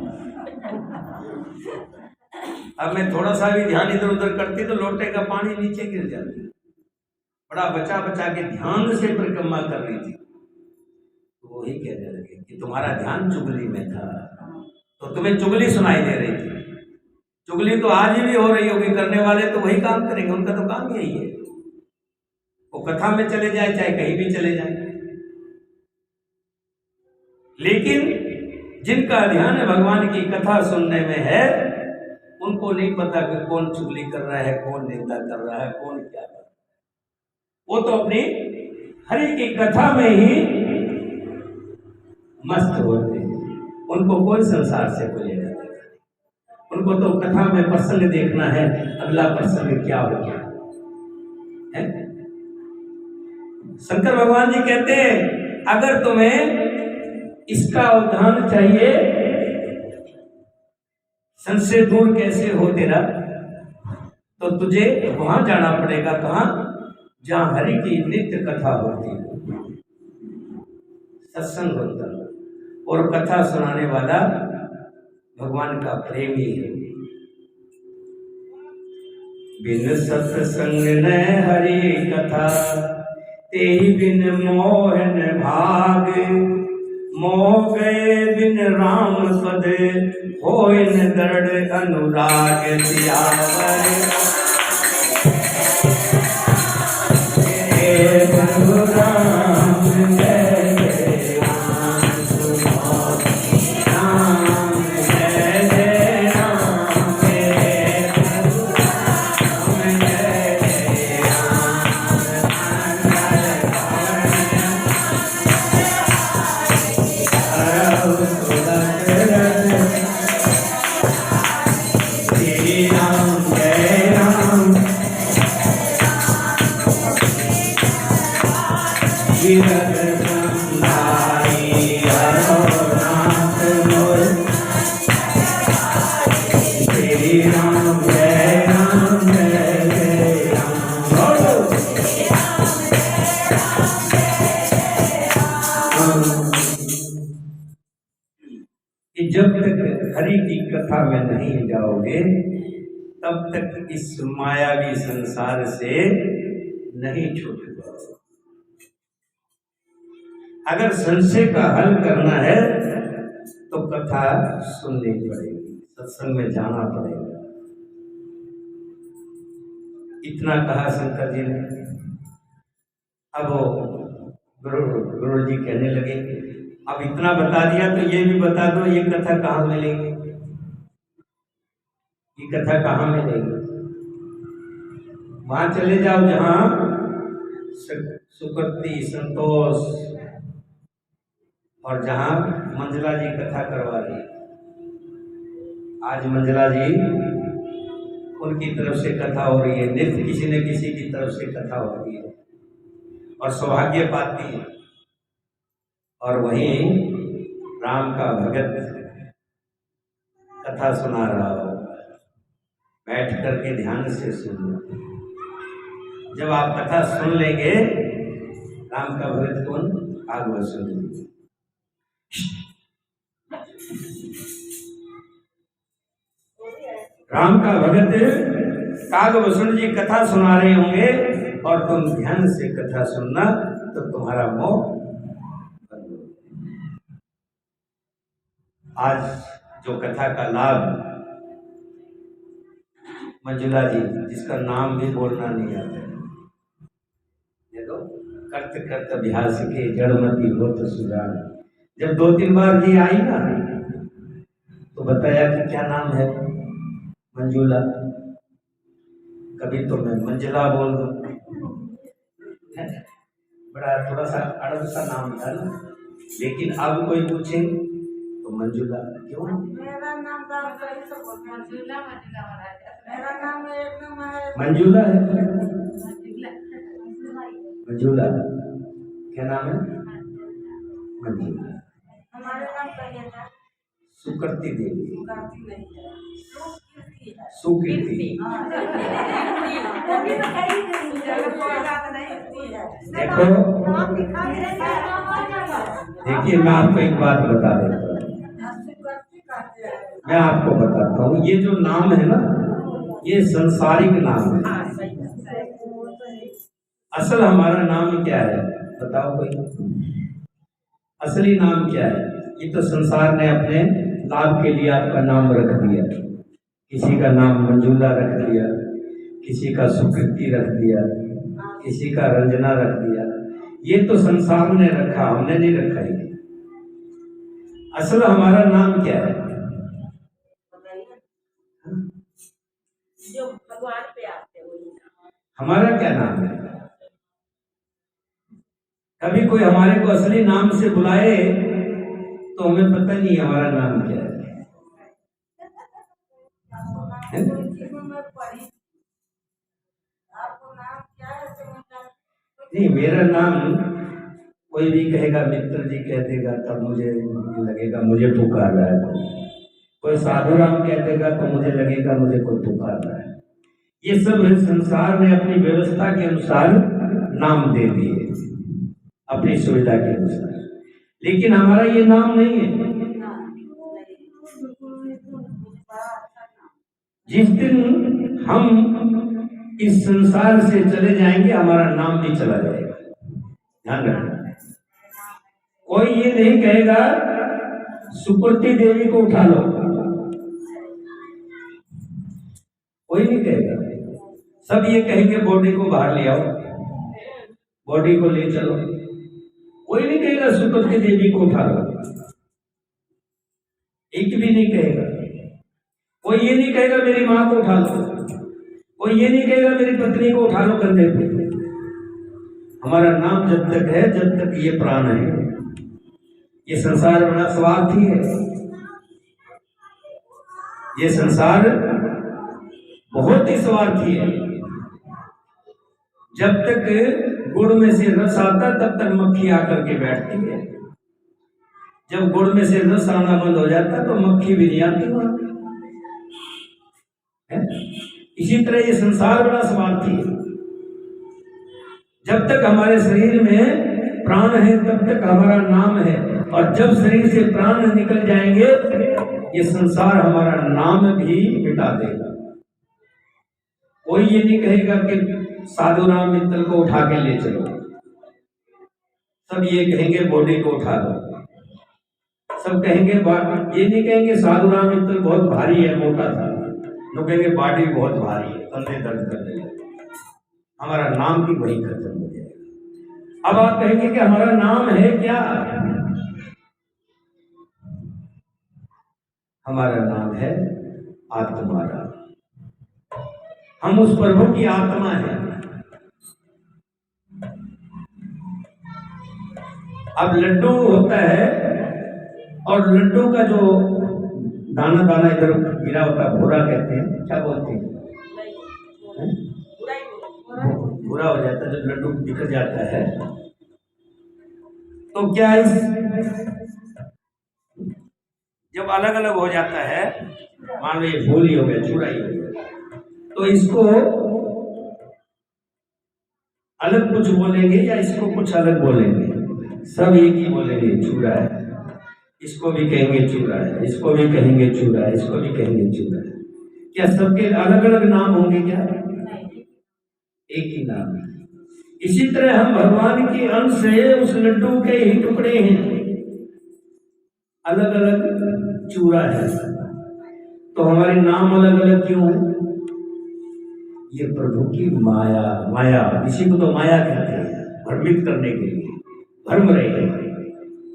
अब मैं थोड़ा सा भी ध्यान इधर उधर करती तो लोटे का पानी नीचे गिर जाती, बड़ा बचा बचा के ध्यान से परिक्रमा कर रही थी। तो वही कहने लगे कि तुम्हारा ध्यान चुगली में था, तो तुम्हें चुगली सुनाई दे रही थी। चुगली तो आज भी हो रही होगी, करने वाले तो वही काम करेंगे, उनका तो काम यही है, वो कथा में चले जाए चाहे कहीं भी चले जाए। लेकिन जिनका ध्यान भगवान की कथा सुनने में है, उनको नहीं पता कि कौन चुगली कर रहा है, कौन निंदा कर रहा है, कौन क्या कर रहा है, वो तो अपनी हरि की कथा में ही मस्त होते हैं, उनको कोई संसार से कोई लेना देना नहीं, उनको तो कथा में प्रसंग देखना है, अगला प्रसंग क्या हो गया है। शंकर भगवान जी कहते हैं, अगर तुम्हें इसका उद्धार चाहिए, संशय दूर कैसे हो तेरा, तो तुझे वहां जाना पड़ेगा, कहां, जहां हरि की नित्य कथा होती है, सत्संग होता है, और कथा सुनाने वाला भगवान का प्रेमी है। बिन सत्संग न हरि कथा, तेहि बिन मोहन भाग, मोह गए बिन राम पद, होय न दृढ़ अनुराग सियावर। जब तक हरि की कथा में नहीं जाओगे, तब तक इस मायावी संसार से नहीं छूट पाओगे। अगर संशय का हल करना है तो कथा सुननी पड़ेगी, सत्संग में जाना पड़ेगा। इतना कहा शंकर जी ने। अब गुरु जी कहने लगे, अब इतना बता दिया तो ये भी बता दो, ये कथा कहाँ मिलेगी, ये कथा कहाँ मिलेगी। वहां चले जाओ जहां सुकृति, संतोष, और जहां मंजला जी कथा करवा रही। आज मंजला जी उनकी तरफ से कथा हो रही है, नित्य किसी न किसी की तरफ से कथा हो रही है, और सौभाग्य पाती है। और वहीं राम का भगत कथा सुना रहा हो, बैठ करके ध्यान से सुनो। जब आप कथा सुन लेंगे, राम का भगत कौन, आग सुन लेंगे। राम का भगत कागभूषण जी कथा सुना रहे होंगे, और तुम ध्यान से कथा सुनना, तो तुम्हारा मोह। आज जो कथा का लाभ मंजुला जी, जिसका नाम भी बोलना नहीं आता है, देखो, करत करत अभ्यास के जड़मती हो तो सुजान। जब 2-3 बार जी आई ना, तो बताया कि क्या नाम है, मंजुला। कभी तो मैं मंजिला बोल दूं, बड़ा थोड़ा सा अड़ब सा नाम था ना, लेकिन अब कोई पूछे तो मंजुला। क्यों? मेरा नाम तो आप सही से बोलते हैं, मंजुला मेरा नाम एकदम है मंजुला है। मंजुला क्या नाम है? मंजुला। हमारे नाम कहिए था सुकृति देवी। सुकृति नहीं है, सुकीर्ति। देखो देखिए, मैं आपको एक बात बता देता हूँ, मैं आपको बताता हूँ, ये जो नाम है ना, ये संसारिक नाम है। असल हमारा नाम क्या है बताओ कोई? असली नाम क्या है? ये तो संसार ने अपने लाभ के लिए आपका नाम रख दिया। किसी का नाम मंजुला रख दिया, किसी का सुकृति रख दिया, किसी का रंजना रख दिया। ये तो संसार ने रखा, हमने नहीं रखा। ये असल हमारा नाम क्या है? जो भगवान पे आते हैं हमारा क्या नाम है? कभी कोई हमारे को असली नाम से बुलाए तो हमें पता नहीं हमारा नाम क्या है। नहीं, मेरा नाम कोई भी कहेगा, मित्र जी कह देगा तब मुझे लगेगा मुझे पुकार रहा है। कोई साधु राम कह देगा तो मुझे लगेगा मुझे कोई पुकार रहा है। ये सब संसार ने अपनी व्यवस्था के अनुसार नाम दे दिए, अपनी सुविधा के अनुसार, लेकिन हमारा ये नाम नहीं है। जिस दिन हम इस संसार से चले जाएंगे हमारा नाम भी चला जाएगा, ध्यान रखना। कोई ये नहीं कहेगा सुकृति देवी को उठा लो, कोई नहीं कहेगा। सब ये कहेंगे बॉडी को बाहर ले आओ, बॉडी को ले चलो। कोई नहीं कहेगा सुकृति देवी को उठा लो, एक भी नहीं कहेगा। कोई ये नहीं कहेगा मेरी माँ को उठा लो, कोई ये नहीं कहेगा मेरी पत्नी को उठा लो कंधे पे। हमारा नाम जब तक है, जब तक ये प्राण है। ये संसार बड़ा स्वार्थी है, ये संसार बहुत ही स्वार्थी है। जब तक गुड़ में से रस आता तब तक मक्खी आकर के बैठती है, जब गुड़ में से रस आना बंद हो जाता तो मक्खी भी नहीं आती वहां। इसी तरह ये संसार बड़ा स्वार्थी है। जब तक हमारे शरीर में प्राण है तब तक हमारा नाम है, और जब शरीर से प्राण निकल जाएंगे ये संसार हमारा नाम भी मिटा देगा। कोई ये नहीं कहेगा कि साधु राम मित्तल को उठा के ले चलो, सब ये कहेंगे बॉडी को उठा दो। सब कहेंगे, ये नहीं कहेंगे साधु राम मित्तल बहुत भारी है, मोटा था, लोग कहेंगे बॉडी बहुत भारी है, कंधे दर्द करने लगे। हमारा नाम भी वही खत्म हो जाएगा। अब आप कहेंगे कि हमारा नाम है क्या? हमारा नाम है आत्माराम। हम उस प्रभु की आत्मा है। अब लड्डू होता है और लड्डू का जो दाना दाना इधर गिरा होता है भूरा कहते हैं, क्या बोलते हैं? भूरा हो जाता है जब लड्डू बिखर जाता है। तो क्या इस जब अलग अलग हो जाता है, मान लो ये फूल ही हो गया, चूड़ा ही हो गया, तो इसको अलग कुछ बोलेंगे या इसको कुछ अलग बोलेंगे? सब एक ही बोलेंगे, चूड़ा है। इसको भी कहेंगे चूड़ा है, इसको भी कहेंगे चूड़ा है, इसको भी कहेंगे चूड़ा है। क्या सबके अलग अलग नाम होंगे? क्या एक ही नाम है। इसी तरह हम भगवान के अंश से उस लड्डू के ही टुकड़े हैं, अलग अलग चूड़ा है। तो हमारे नाम अलग अलग क्यों? ये प्रभु की माया, माया इसी को तो माया कहते हैं, भ्रमित करने के लिए भ्रम रहे हैं।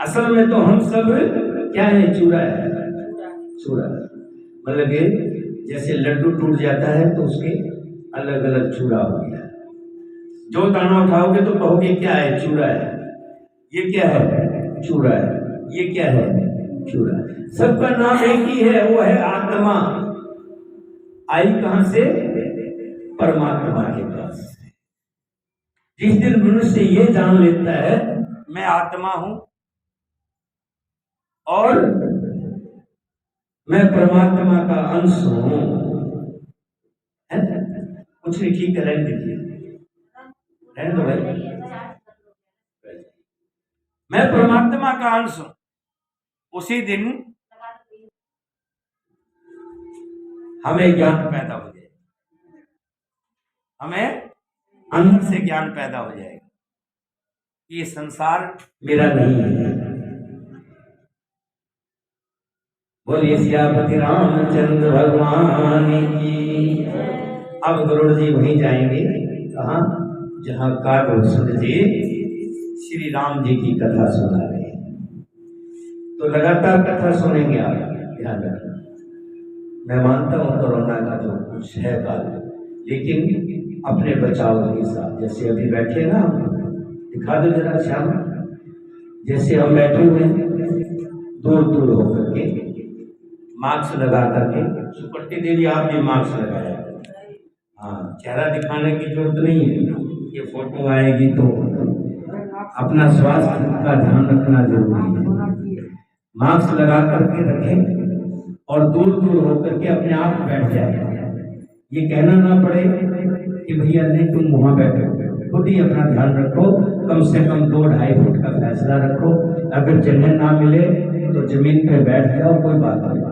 असल में तो हम सब क्या है? चूड़ा है, चूड़ा। मतलब जैसे लड्डू टूट जाता है तो उसके अलग अलग चूड़ा हो गया। जो दाना उठाओगे तो कहोगे क्या है? चूड़ा है। ये क्या है? चूड़ा है। ये क्या है? चूड़ा। सबका नाम एक ही है, वो है आत्मा। आई कहां से? परमात्मा के पास। जिस दिन मनुष्य ये जान लेता है मैं आत्मा हूं और मैं परमात्मा का अंश हूं, है कुछ नहीं, ठीक है, रहने दीजिए, रहने दो भाई। मैं परमात्मा का अंश हूं, उसी दिन हमें ज्ञान पैदा हो जाएगा, हमें अंदर से ज्ञान पैदा हो जाएगा। ये संसार मेरा नहीं है। बोलिए सियापति रामचंद्र भगवान की। अब गरुड़ जी वहीं जाएंगे, कहा? जहां काकभूषण जी श्री राम जी की कथा सुना रहे हैं। तो लगातार कथा सुनेंगे आप, ध्यान रखना। मैं मानता हूं कोरोना का जो कुछ है काल, लेकिन अपने बचाव के साथ। जैसे अभी बैठे ना, दिखा दो जरा श्याम, जैसे हम बैठे हुए दूर दूर होकर के, मास्क लगा करके। सुपट्टी देवी आप भी मास्क लगाया। हाँ, चेहरा दिखाने की जरूरत नहीं है, ये फोटो आएगी तो अपना स्वास्थ्य का ध्यान रखना जरूरी है। मास्क लगा करके रखें और दूर दूर होकर के अपने आप बैठ जाए। ये कहना ना पड़े कि भैया नहीं तुम वहां बैठो, खुद ही अपना ध्यान रखो। कम से कम 2-2.5 फुट का फैसला रखो। अगर जगह ना मिले तो जमीन पे बैठ जाओ, कोई बात नहीं।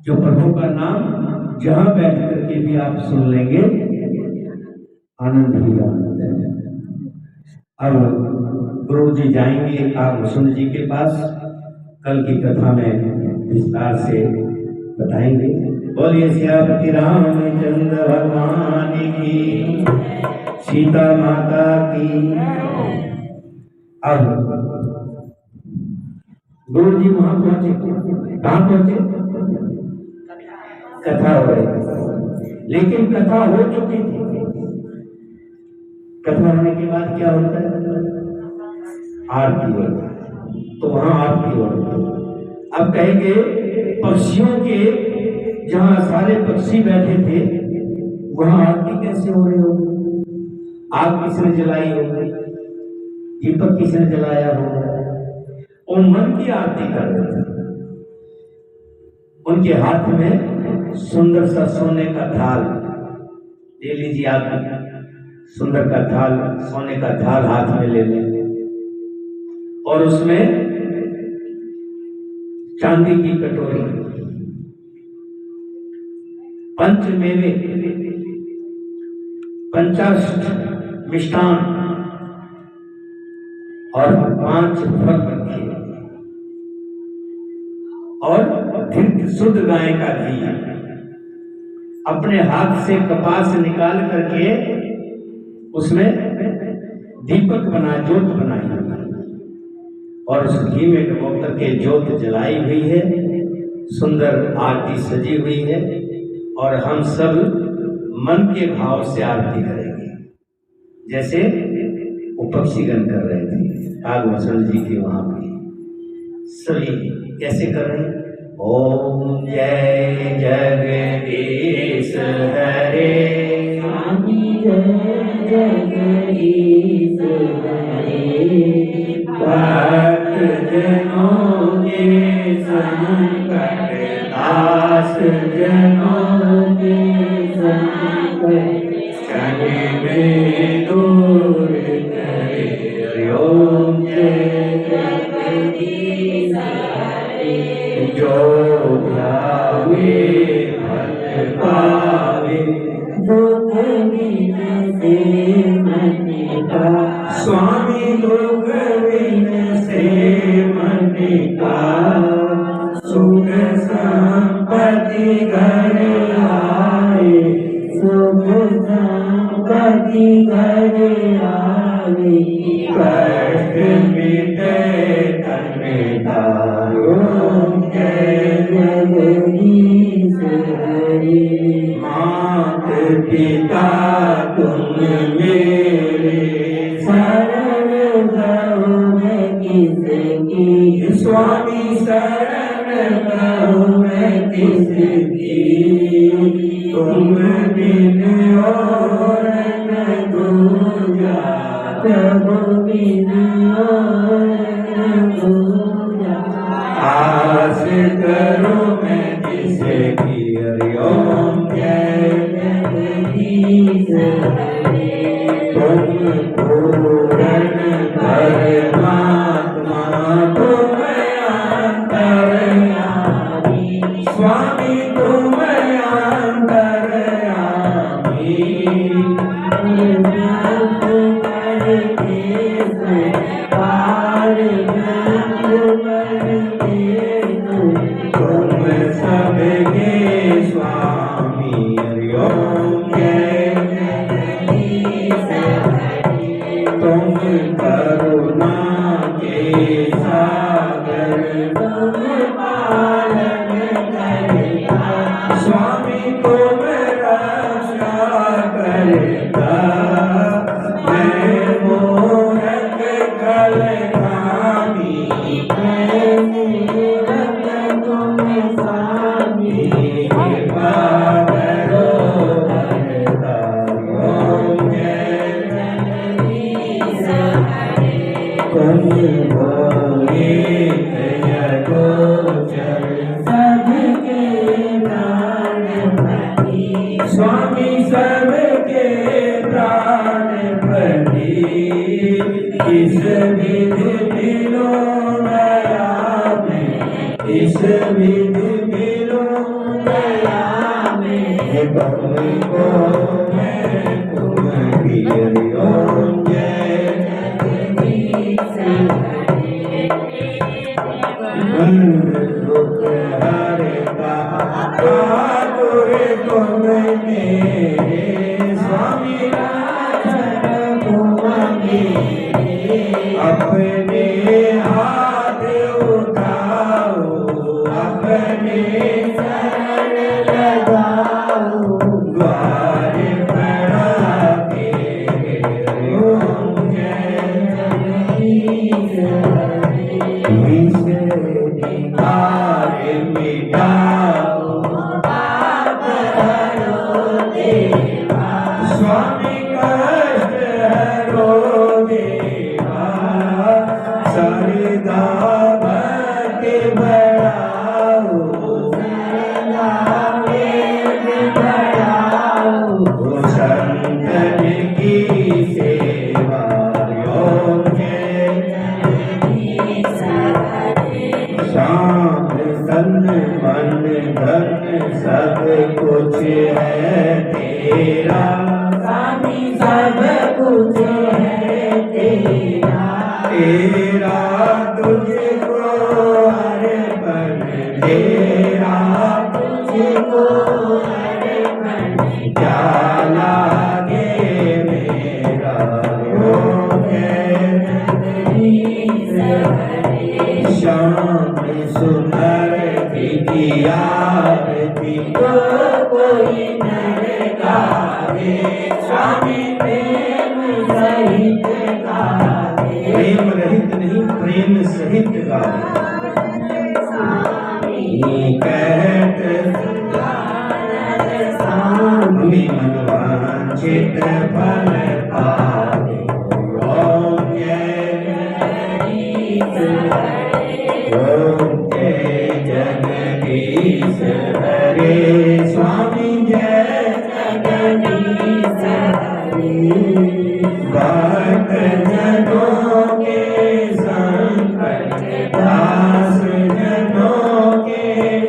जो प्रभु का नाम जहां बैठ करके भी आप सुन लेंगे, आनंद ही आनंद है। अब गुरु जी जाएंगे काकभूषण जी के पास, कल की कथा में विस्तार से बताएंगे। बोलिए सियापति रामचंद्र भगवान की, सीता माता की। अब गुरु जी वहां पहुंचे, कहां पहुंचे? कथा हो रही थी, लेकिन कथा हो चुकी थी। कथा होने के बाद क्या होता है? आरती होती है। तो वहां आरती होती है। अब कहेंगे पक्षियों के जहां सारे पक्षी बैठे थे वहां आरती कैसे हो रही होगी? आग किसने जलाई होगी? दीपक किसने जलाया होगा? और मन की आरती कर रहे थे। उनके हाथ में सुंदर सा सोने का थाल, ले लीजिए आप, सुंदर का थाल, सोने का थाल हाथ में ले लें और उसमें चांदी की कटोरी, पंचमेवे, 50 मिष्टान और 5 फल रखे और धृत शुद्ध गाय का घी। अपने हाथ से कपास निकाल करके उसमें दीपक बना, ज्योत बनाई और उस घी में डुबो करके ज्योत जलाई हुई है। सुंदर आरती सजी हुई है और हम सब मन के भाव से आरती करेंगे, जैसे वो पक्षीगण कर रहे थे काकभूषण जी के वहां पे। सभी कैसे कर रहे हैं? ओम जय जगदीश हरे, स्वामी जय जगदीश हरे, भक्त जनों के संकट, दास जनों के संकट, क्षण में दूर करे। ओम जय जगदीश हरे, जो ध्यावे फल पावे, दुख बिन से मन का, स्वामी दुख बिन से मन का, सुख संपत्ति घर आए, सुख संपत्ति घर आए, कष्ट में किसकी, स्वामी शरण करो मैं किसकी, तुम बिन और न दूजा, प्रभु बिन और न दूजा, आस करो मैं किसकी, हरि ओम जय जगदीश हरे, तुम पूर्ण परमात्मा, तुम अंतर्यामी, स्वामी तुम अंतर्यामी, तुम सबके स्वामी, हरि ओम जय जगदीश हरे, तुम करुणा के सागर, तुम पालन करता, स्वामी तुम रक्षा करता, मैं मूरख कलकामी, मैं मूरख तुम स्वामी, कृपा करो वरदाता, ओम जय जगदीश हरे, तुम हो एक जगोचर, सबके प्राणपति, स्वामी सबके प्राणपति, इस विधि मिलो दया में, इस विधि मिलो दया में, तुमको मैं तुम्हारी, हरि ओम जय जगदीश हरे, दुख हरता आतुर तुम मेरे, स्वामी राजन तुम मेरे, अपने हाथ उठाओ, अपने शरण लगाओ, द्वार बड़ा तेरे, ओम जय जगदीश हरे, विष निकार मिटाओ, पाप हरो देवा, स्वामी कष्ट हरो देवा, सरदा भक्ति बढ़ाओ, सरदा वेद बढ़ाओ, संतन की सेवा, ओम जय जगदीश हरे, शाम तन मन धन सब कुछ है तेरा, स्वामी सब कुछ है तेरा, तेरा तुझको अर्पण, तेरा तुझको अर्पण, क्या लागे मेरा, ओम जय जगदीश हरे, श्याम सुंदर की आरती तो कोई नर गावे, स्वामी प्रेम सहित गावे, प्रेम रहित नहीं प्रेम सहित गावे, स्वामी कहत स्वामी मनवांछित फल पावे, ओम जय जगदीश हरे, ओम जय जगदीश हरे, स्वामी जय जगदीश हरे, भक्त जनों के संकट, दास जनों के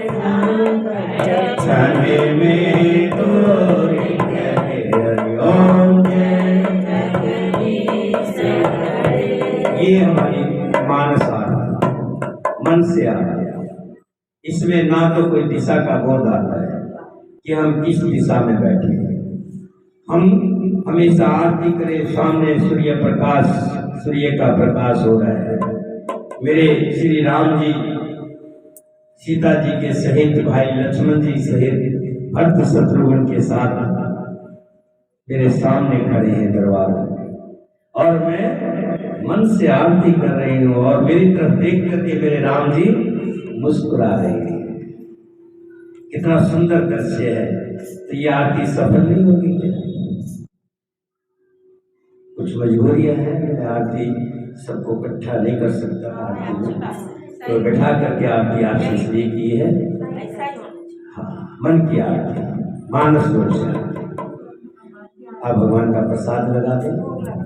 संकट, क्षण में तोड़ गए, हरि ओम जय जगदीश हरे। ये हमारी मानस आ रहा, मन से आ रहा, इसमें ना तो कोई दिशा का बोध आता है कि हम किस दिशा में बैठे हैं। हम हमेशा आरती करें, सामने सूर्य प्रकाश, सूर्य का प्रकाश हो रहा है। मेरे श्री राम जी सीता जी के सहित, भाई लक्ष्मण जी सहित भरत शत्रुघ्न के साथ मेरे सामने खड़े हैं दरबार में। और मैं मन से आरती कर रही हूँ और मेरी तरफ देख करके मेरे राम जी मुस्कुरा रहे हैं। कितना सुंदर दृश्य है। तो ये आरती सफल नहीं होगी क्या? कुछ मजबूरियां हैं, मैं आरती सबको इकट्ठा नहीं कर सकता आरती में, तो बैठा करके आरती आपसे इसलिए की है। हाँ, मन की आरती, मानस दोष। आप भगवान का प्रसाद लगा दें।